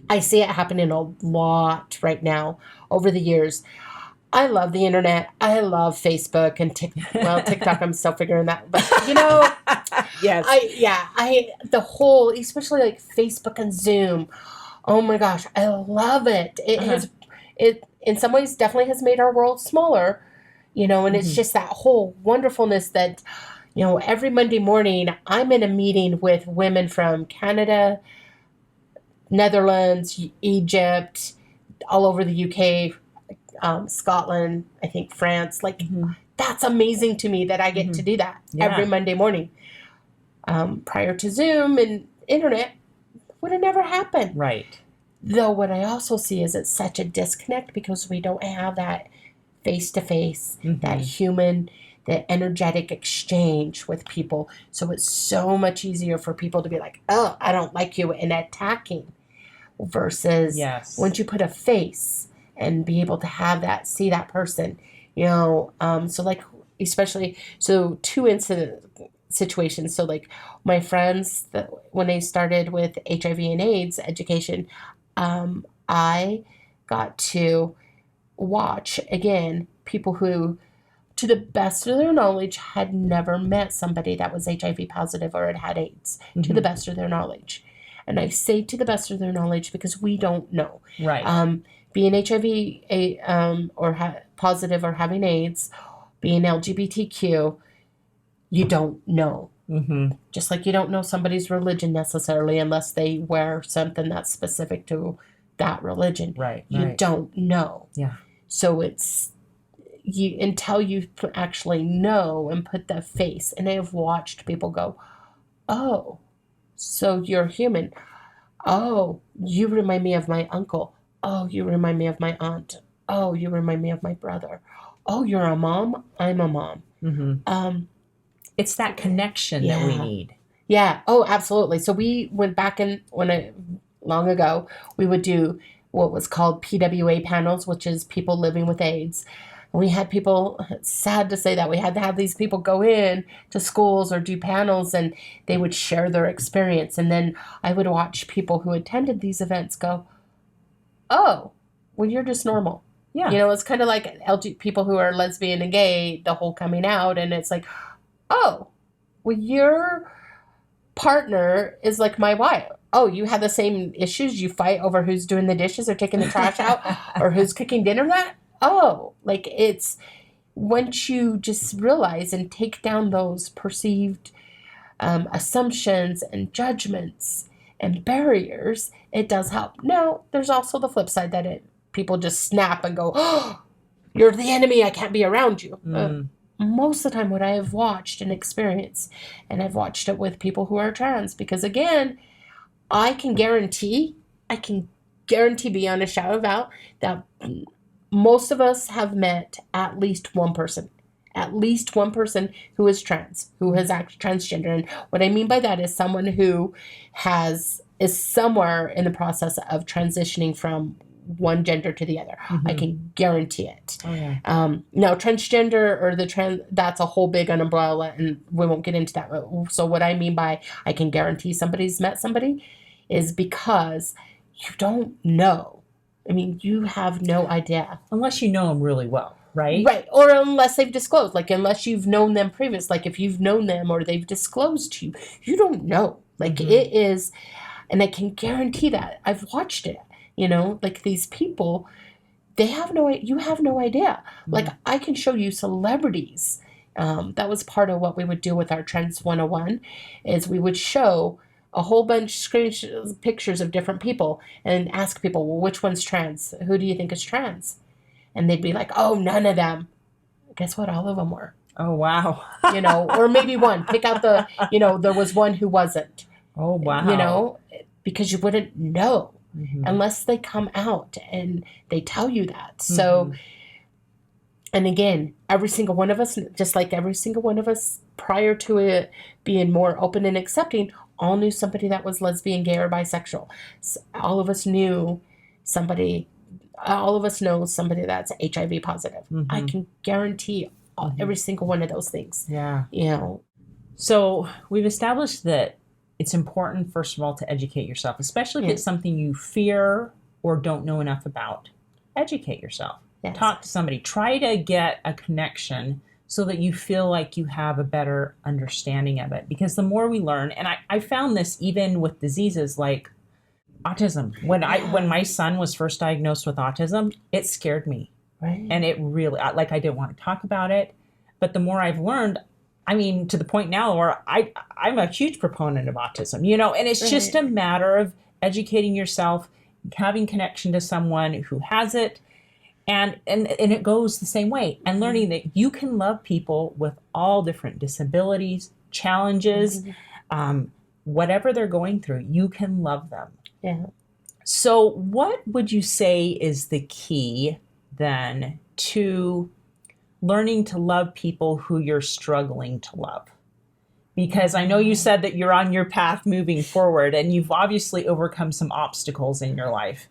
I see it happening a lot right now over the years. I love the internet. I love Facebook and TikTok. I'm still figuring that, but yes. The whole, especially like Facebook and Zoom. Oh my gosh, I love it. It in some ways definitely has made our world smaller, and it's just that whole wonderfulness that Every Monday morning, I'm in a meeting with women from Canada, Netherlands, Egypt, all over the UK, Scotland, I think France. Like, that's amazing to me that I get to do that every Monday morning. Prior to Zoom and internet, would have never happened. Right. Though what I also see is it's such a disconnect because we don't have that face-to-face, that human, that energetic exchange with people. So it's so much easier for people to be like, oh, I don't like you, and attacking, versus once you put a face and be able to have that, see that person, so like, especially, so two incident situations. So like my friends, when they started with HIV and AIDS education, I got to watch, again, people who, to the best of their knowledge, had never met somebody that was HIV positive or had AIDS, to the best of their knowledge. And I say to the best of their knowledge because we don't know. Right. Being HIV or positive or having AIDS, being LGBTQ, you don't know. Just like you don't know somebody's religion necessarily unless they wear something that's specific to that religion. Right. You don't know. Yeah. So it's until you actually know and put the face. And I have watched people go, oh, so you're human. Oh, you remind me of my uncle. Oh, you remind me of my aunt. Oh, you remind me of my brother. Oh, you're a mom. I'm a mom. It's that connection that we need. Yeah. Oh, absolutely. So we went back long ago, we would do what was called PWA panels, which is people living with AIDS. And we had people, it's sad to say that, we had to have these people go in to schools or do panels, and they would share their experience. And then I would watch people who attended these events go, oh, well, you're just normal. Yeah. It's kind of like people who are lesbian and gay, the whole coming out. And it's like, oh, well, your partner is like my wife. Oh, you have the same issues. You fight over who's doing the dishes or taking the trash out or who's cooking dinner that? Oh, like, it's once you just realize and take down those perceived assumptions and judgments and barriers, it does help. Now, there's also the flip side that people just snap and go, oh, you're the enemy. I can't be around you. Most of the time what I have watched and experienced, and I've watched it with people who are trans, because again, I can guarantee beyond a shadow of a doubt that most of us have met at least one person who is trans, who has acted transgender. And what I mean by that is someone who is somewhere in the process of transitioning from one gender to the other. I can guarantee it. Oh, yeah. Now, transgender or that's a whole big umbrella, and we won't get into that. So what I mean by I can guarantee somebody's met somebody is because you don't know. I mean, you have no idea. Unless you know them really well, right? Right. Or unless they've disclosed, like unless you've known them previous, like if you've known them or they've disclosed to you, you don't know. Like it is, and I can guarantee that. I've watched it. Like these people, you have no idea. Like I can show you celebrities. That was part of what we would do with our Trans 101 is we would show a whole bunch of pictures of different people and ask people, well, which one's trans? Who do you think is trans? And they'd be like, oh, none of them. Guess what? All of them were. Oh, wow. Or maybe one. Pick out there was one who wasn't. Oh, wow. Because you wouldn't know. Unless they come out and they tell you that. So, and again, every single one of us, just like every single one of us prior to it being more open and accepting, all knew somebody that was lesbian, gay, or bisexual. So all of us know somebody that's HIV positive. I can guarantee every single one of those things. Yeah. So we've established that it's important, first of all, to educate yourself, especially if it's something you fear or don't know enough about. Educate yourself. Yes. Talk to somebody. Try to get a connection so that you feel like you have a better understanding of it. Because the more we learn, and I found this even with diseases like autism. When my son was first diagnosed with autism, it scared me. Right. And it really, I didn't want to talk about it. But the more I've learned, I mean, to the point now where I'm a huge proponent of autism, you know, and it's just a matter of educating yourself, having connection to someone who has it, and it goes the same way, and learning that you can love people with all different disabilities, challenges, whatever they're going through, you can love them. Yeah. So what would you say is the key then to learning to love people who you're struggling to love? Because I know you said that you're on your path moving forward, and you've obviously overcome some obstacles in your life.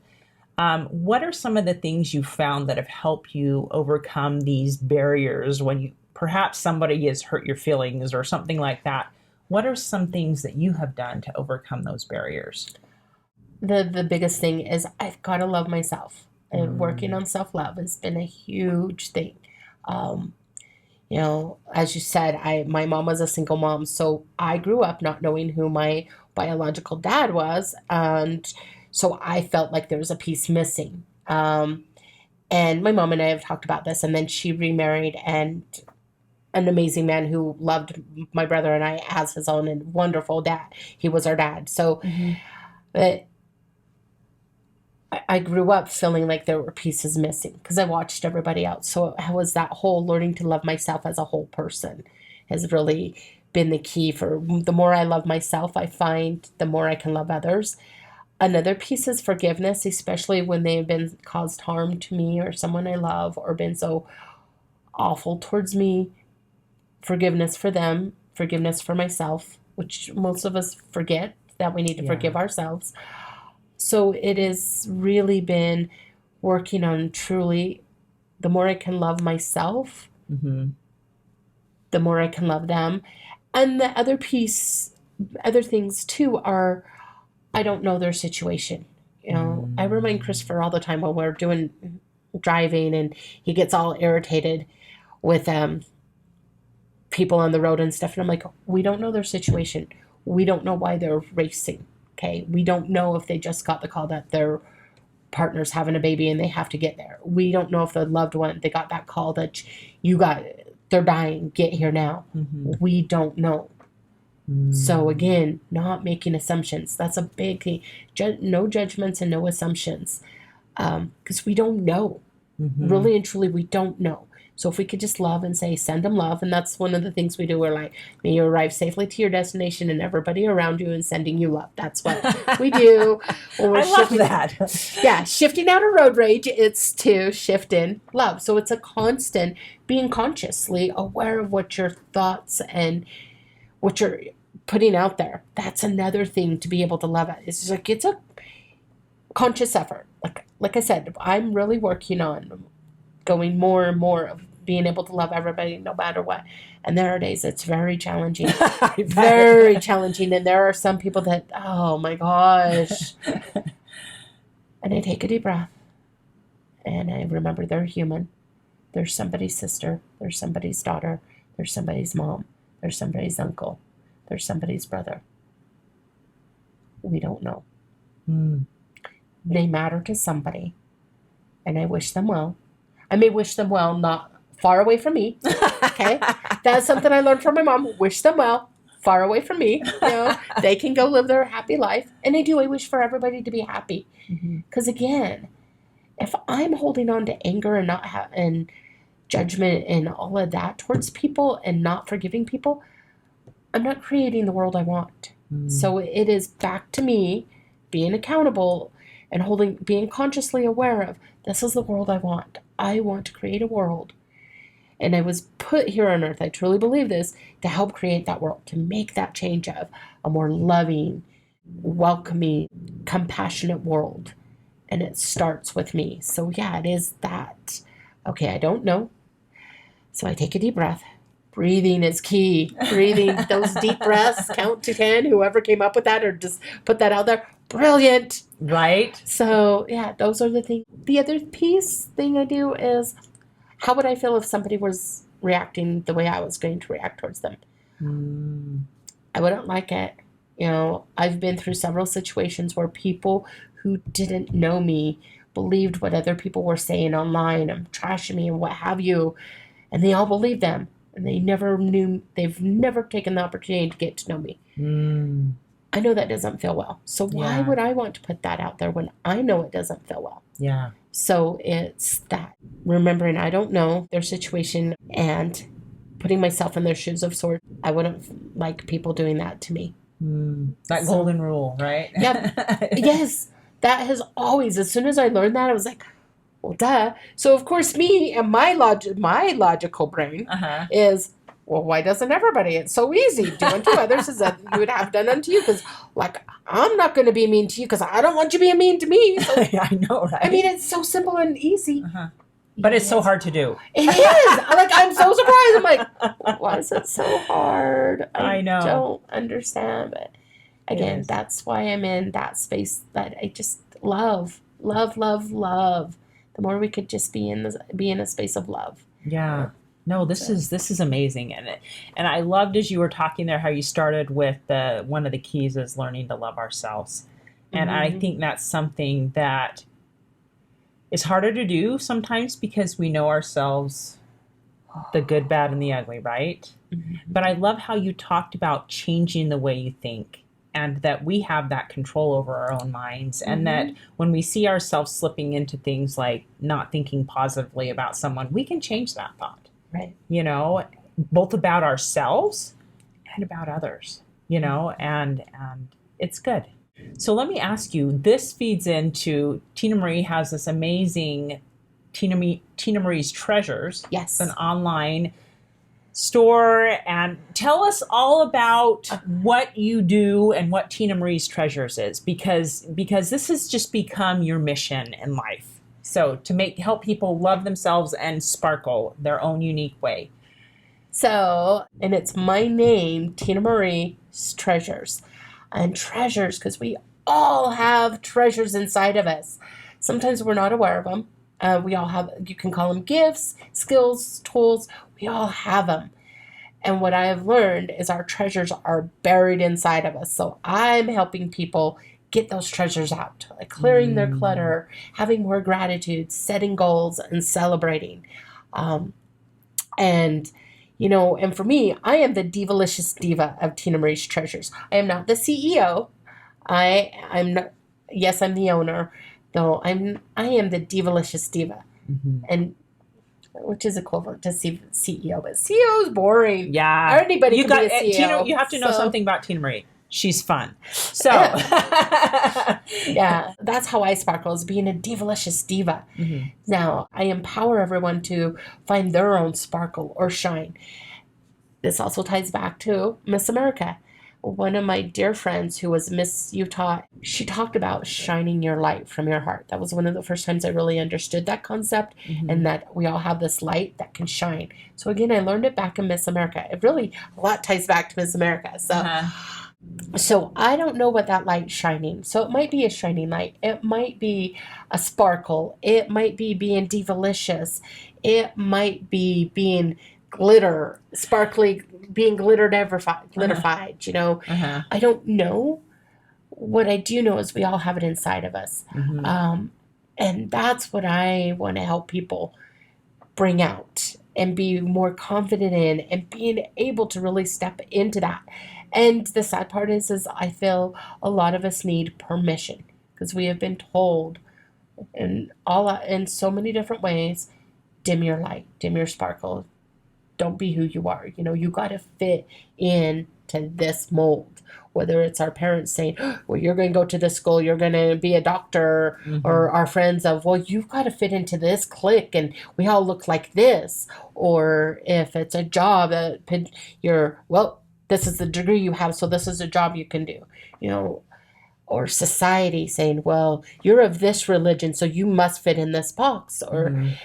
What are some of the things you found that have helped you overcome these barriers when perhaps somebody has hurt your feelings or something like that? What are some things that you have done to overcome those barriers? The biggest thing is I've got to love myself. And working on self-love has been a huge thing. You know, as you said, my mom was a single mom, so I grew up not knowing who my biological dad was, and so I felt like there was a piece missing. And my mom and I have talked about this, and then she remarried, and an amazing man who loved my brother and I as his own, and wonderful dad. He was our dad. So, but I grew up feeling like there were pieces missing because I watched everybody else. So it was that whole learning to love myself as a whole person has really been the key. For the more I love myself, I find the more I can love others. Another piece is forgiveness, especially when they have been caused harm to me or someone I love or been so awful towards me. Forgiveness for them, forgiveness for myself, which most of us forget that we need to forgive ourselves. So it has really been working on truly, the more I can love myself, the more I can love them. And the other piece, other things too are, I don't know their situation. You know, I remind Christopher all the time when we're driving and he gets all irritated with people on the road and stuff. And I'm like, we don't know their situation. We don't know why they're racing. Okay, we don't know if they just got the call that their partner's having a baby and they have to get there. We don't know if the loved one, they got that call that they're dying, get here now. We don't know. So again, not making assumptions. That's a big thing. No judgments and no assumptions. Because we don't know. Really and truly, we don't know. So if we could just love and say, send them love. And that's one of the things we do. We're like, may you arrive safely to your destination and everybody around you and sending you love. That's what we do. When we're love that. Yeah, shifting out of road rage, it's to shift in love. So it's a constant being consciously aware of what your thoughts and what you're putting out there. That's another thing to be able to love it. It's like, it's a conscious effort. Like I said, I'm really working on going more and more of being able to love everybody no matter what. And there are days it's very challenging. Very challenging. And there are some people that, oh my gosh. And I take a deep breath. And I remember they're human. They're somebody's sister. They're somebody's daughter. They're somebody's mom. They're somebody's uncle. They're somebody's brother. We don't know. They matter to somebody. And I wish them well. I may wish them well, not far away from me. Okay? That's something I learned from my mom. Wish them well, far away from me. You know, they can go live their happy life. And I do. I wish for everybody to be happy. Because again, if I'm holding on to anger and and judgment and all of that towards people and not forgiving people, I'm not creating the world I want. So it is back to me being accountable and being consciously aware of, this is the world I want. I want to create a world. And I was put here on earth, I truly believe this, to help create that world, to make that change of a more loving, welcoming, compassionate world. And it starts with me. So yeah, it is that. Okay, I don't know. So I take a deep breath. Breathing is key. Breathing, those deep breaths, count to 10, whoever came up with that or just put that out there. Brilliant. Right. So yeah, those are the things. The other thing I do is, how would I feel if somebody was reacting the way I was going to react towards them? I wouldn't like it. You know, I've been through several situations where people who didn't know me believed what other people were saying online and trashing me and what have you, and they all believed them. and they've never taken the opportunity to get to know me. I know that doesn't feel well. So why would I want to put that out there when I know it doesn't feel well? Yeah. So it's that, remembering I don't know their situation and putting myself in their shoes of sorts. I wouldn't like people doing that to me. That golden rule, right? Yep. Yes. That has always, as soon as I learned that, I was like, well, duh. So of course me and my logical brain is, well, why doesn't everybody? It's so easy. Do unto others as that you would have done unto you. Because, like, I'm not going to be mean to you because I don't want you being mean to me. So, I know, right? I mean, it's so simple and easy. But it's so hard to do. It is. Like, I'm so surprised. I'm like, why is it so hard? I know. Don't understand. But again, that's why I'm in that space that I just love. The more we could just be in a space of love. Yeah. No, this is amazing, and I loved as you were talking there how you started with one of the keys is learning to love ourselves, and I think that's something that is harder to do sometimes because we know ourselves, the good, bad, and the ugly, right? But I love how you talked about changing the way you think, and that we have that control over our own minds, and that when we see ourselves slipping into things like not thinking positively about someone, we can change that thought. Right. You know, both about ourselves and about others, you know, and it's good. So let me ask you, this feeds into, Teinamarrie has this amazing Teinamarrie's Treasures. Yes. It's an online store, and tell us all about what you do and what Teinamarrie's Treasures is, because this has just become your mission in life. So to help people love themselves and sparkle their own unique way. So, and it's my name, Teinamarrie's Treasures. And treasures, because we all have treasures inside of us. Sometimes we're not aware of them. We all have, you can call them gifts, skills, tools. We all have them. And what I have learned is our treasures are buried inside of us. So I'm helping people get those treasures out, like clearing their clutter, having more gratitude, setting goals, and celebrating. And, you know, and for me, I am the divalicious diva of Teinamarrie's Treasures. I am not the CEO. I'm not, yes, I'm the owner, though I am the divalicious diva. And which is equivalent to CEO, but CEO is boring. Yeah. Anybody can be a CEO. You have to know something about Teinamarrie. She's fun. So, yeah, that's how I sparkle, is being a divalicious diva. Now, I empower everyone to find their own sparkle or shine. This also ties back to Miss America. One of my dear friends who was Miss Utah, she talked about shining your light from your heart. That was one of the first times I really understood that concept, and that we all have this light that can shine. So again, I learned it back in Miss America. It really, a lot ties back to Miss America. So I don't know what that light's shining. So it might be a shining light. It might be a sparkle. It might be being divalicious. It might be being glitter, sparkly, being glitterified, you know. I don't know. What I do know is we all have it inside of us. And that's what I want to help people bring out and be more confident in, and being able to really step into that. And the sad part is I feel a lot of us need permission, because we have been told in so many different ways, dim your light, dim your sparkle, don't be who you are. You know, you got to fit into this mold. Whether it's our parents saying, well, you're going to go to this school, you're going to be a doctor, or our friends of, well, you've got to fit into this clique and we all look like this. Or if it's a job, this is the degree you have, so this is a job you can do, you know. Or society saying, well, you're of this religion, so you must fit in this box. Or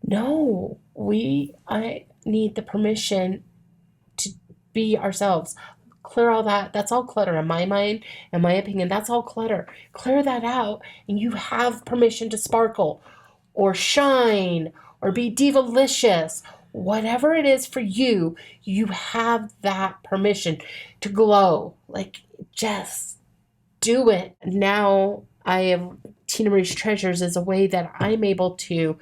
no, I need the permission to be ourselves. Clear all that. That's all clutter in my mind, in my opinion. That's all clutter. Clear that out, and you have permission to sparkle or shine or be divalicious. Whatever it is for you, you have that permission to glow. Like, just do it. Now I have Teinamarrie's Treasures as a way that I'm able to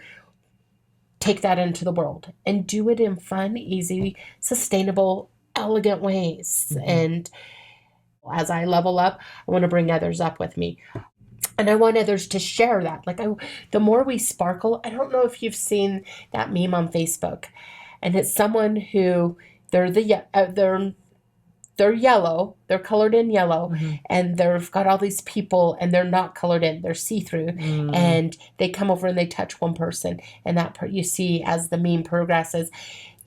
take that into the world and do it in fun, easy, sustainable, elegant ways. And as I level up, I want to bring others up with me. And I want others to share that. Like, the more we sparkle, I don't know if you've seen that meme on Facebook, and it's someone who they're yellow, they're colored in yellow, and they've got all these people, and they're not colored in, they're see-through, and they come over and they touch one person, and that part you see as the meme progresses,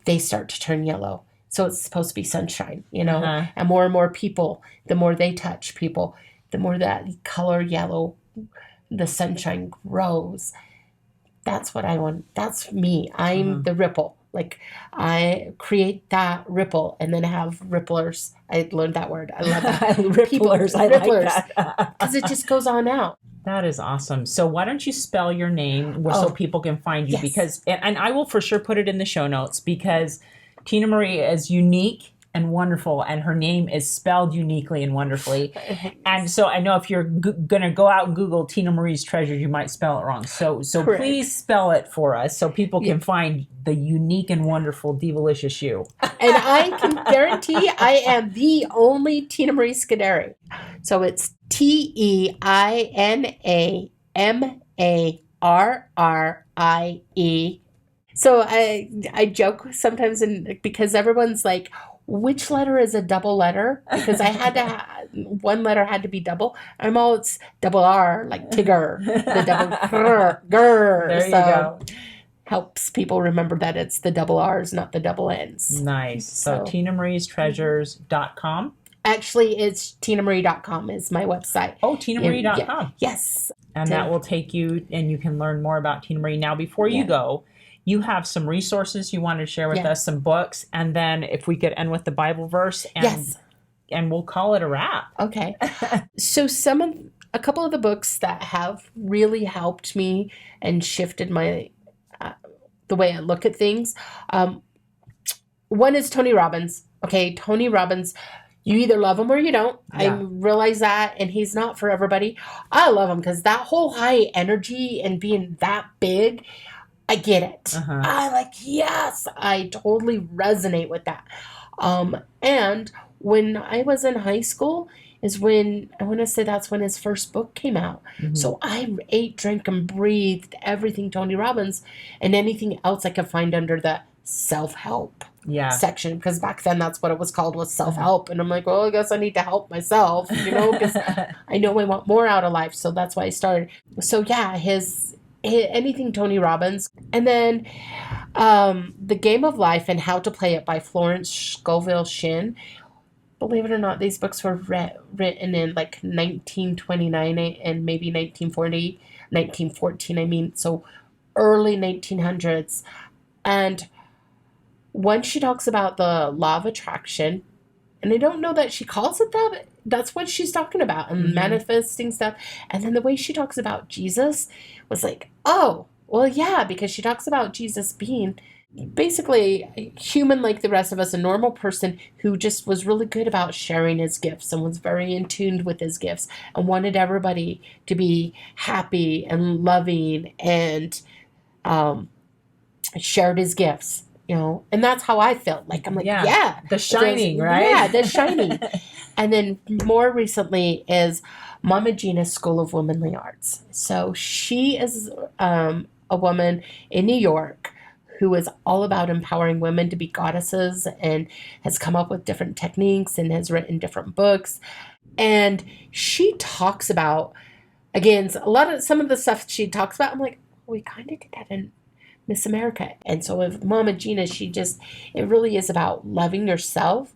they start to turn yellow. So it's supposed to be sunshine, and more people, the more they touch people, the more that color yellow, the sunshine grows. That's what I want. That's me. I'm the ripple. Like, I create that ripple and then have ripplers. I learned that word. I love that. Ripplers. I like that. Because it just goes on out. That is awesome. So why don't you spell your name so people can find you? Yes. Because, and I will for sure put it in the show notes, because Teinamarrie is unique and wonderful, and her name is spelled uniquely and wonderfully. And so I know if you're going to go out and Google Teinamarrie's Treasures, you might spell it wrong. So please spell it for us so people can find the unique and wonderful Divalicious you. And I can guarantee I am the only Teinamarrie Scuderi. So it's Teinamarrie. So I joke sometimes, because everyone's like, which letter is a double letter? Because I had to one letter had to be double. It's double R, like Tigger, the double grr. There you go. Helps people remember that it's the double R's, not the double N's. Nice. So TeinaMarriesTreasures.com. Actually, it's TeinaMarrie.com is my website. Oh, TeinaMarrie.com. Yes. And that will take you, and you can learn more about Teinamarrie. Now, before you go, you have some resources you want to share with us, some books, and then if we could end with the Bible verse, and we'll call it a wrap. Okay. So a couple of the books that have really helped me and shifted my the way I look at things. One is Tony Robbins. Okay, Tony Robbins. You either love him or you don't. Yeah. I realize that, and he's not for everybody. I love him because that whole high energy and being that big, I get it. Yes, I totally resonate with that. And when I was in high school is when, I want to say that's when his first book came out. So I ate, drank, and breathed everything Tony Robbins and anything else I could find under the self-help section, because back then that's what it was called, was self-help. And I'm like, well, I guess I need to help myself, because I know I want more out of life. So that's why I started. So anything Tony Robbins. And then The Game of Life and How to Play It by Florence Scovel Shinn. Believe it or not, these books were written in like 1929 and maybe 1914, I mean, so early 1900s. And once she talks about the law of attraction, and I don't know that she calls it that, but that's what she's talking about, and manifesting stuff. And then the way she talks about Jesus was like, oh, well, yeah, because she talks about Jesus being basically a human like the rest of us, a normal person who just was really good about sharing his gifts and was very in tune with his gifts and wanted everybody to be happy and loving, and shared his gifts. And that's how I felt. Like, I'm like, The Shining, right? Yeah, The Shining. And then more recently is Mama Gina's School of Womanly Arts. So she is a woman in New York who is all about empowering women to be goddesses, and has come up with different techniques and has written different books. And she talks about, again, some of the stuff she talks about, I'm like, we kind of did that in Miss America. And so with Mama Gina, it really is about loving yourself.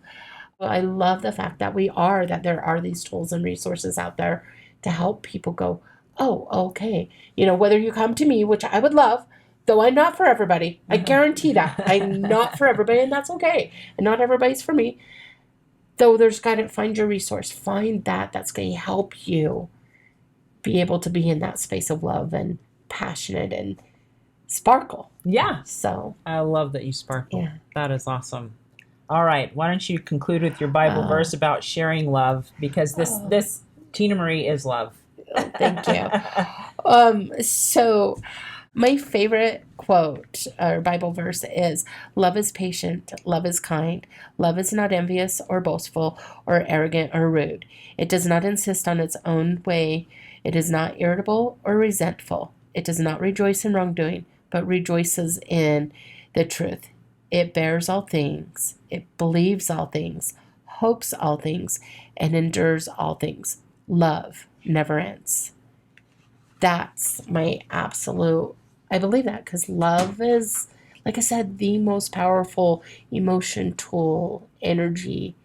I love the fact that there are these tools and resources out there to help people go, oh, okay. Whether you come to me, which I would love, though I'm not for everybody. I guarantee that. I'm not for everybody, and that's okay. And not everybody's for me. Though there's got to find your resource. Find that's going to help you be able to be in that space of love and passionate and sparkle. Yeah. So I love that you sparkle. Yeah. That is awesome. All right. Why don't you conclude with your Bible verse about sharing love? Because this Teinamarrie is love. Thank you. So My favorite quote or Bible verse is, love is patient, love is kind, love is not envious or boastful or arrogant or rude. It does not insist on its own way. It is not irritable or resentful. It does not rejoice in wrongdoing, but rejoices in the truth. It bears all things. It believes all things, hopes all things, and endures all things. Love never ends. That's my absolute, I believe that, because love is, like I said, the most powerful emotion, tool, energy,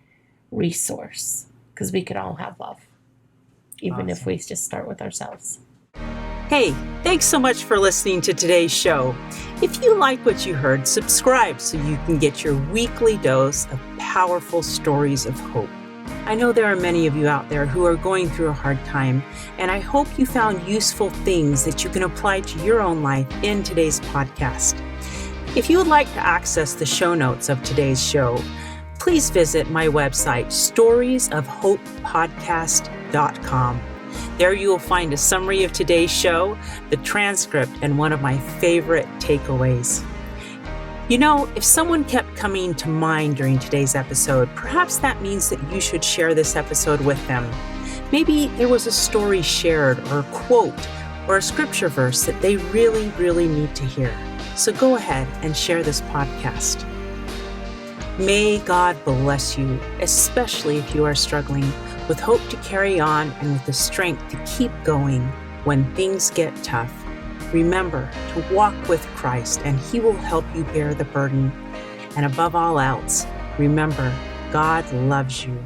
resource, because we could all have love, even if we just start with ourselves. Hey, thanks so much for listening to today's show. If you like what you heard, subscribe so you can get your weekly dose of powerful stories of hope. I know there are many of you out there who are going through a hard time, and I hope you found useful things that you can apply to your own life in today's podcast. If you would like to access the show notes of today's show, please visit my website, storiesofhopepodcast.com. There you will find a summary of today's show, the transcript, and one of my favorite takeaways. You know, if someone kept coming to mind during today's episode, perhaps that means that you should share this episode with them. Maybe there was a story shared or a quote or a scripture verse that they really, really need to hear. So go ahead and share this podcast. May God bless you, especially if you are struggling, with hope to carry on and with the strength to keep going when things get tough. Remember to walk with Christ, and He will help you bear the burden. And above all else, remember, God loves you.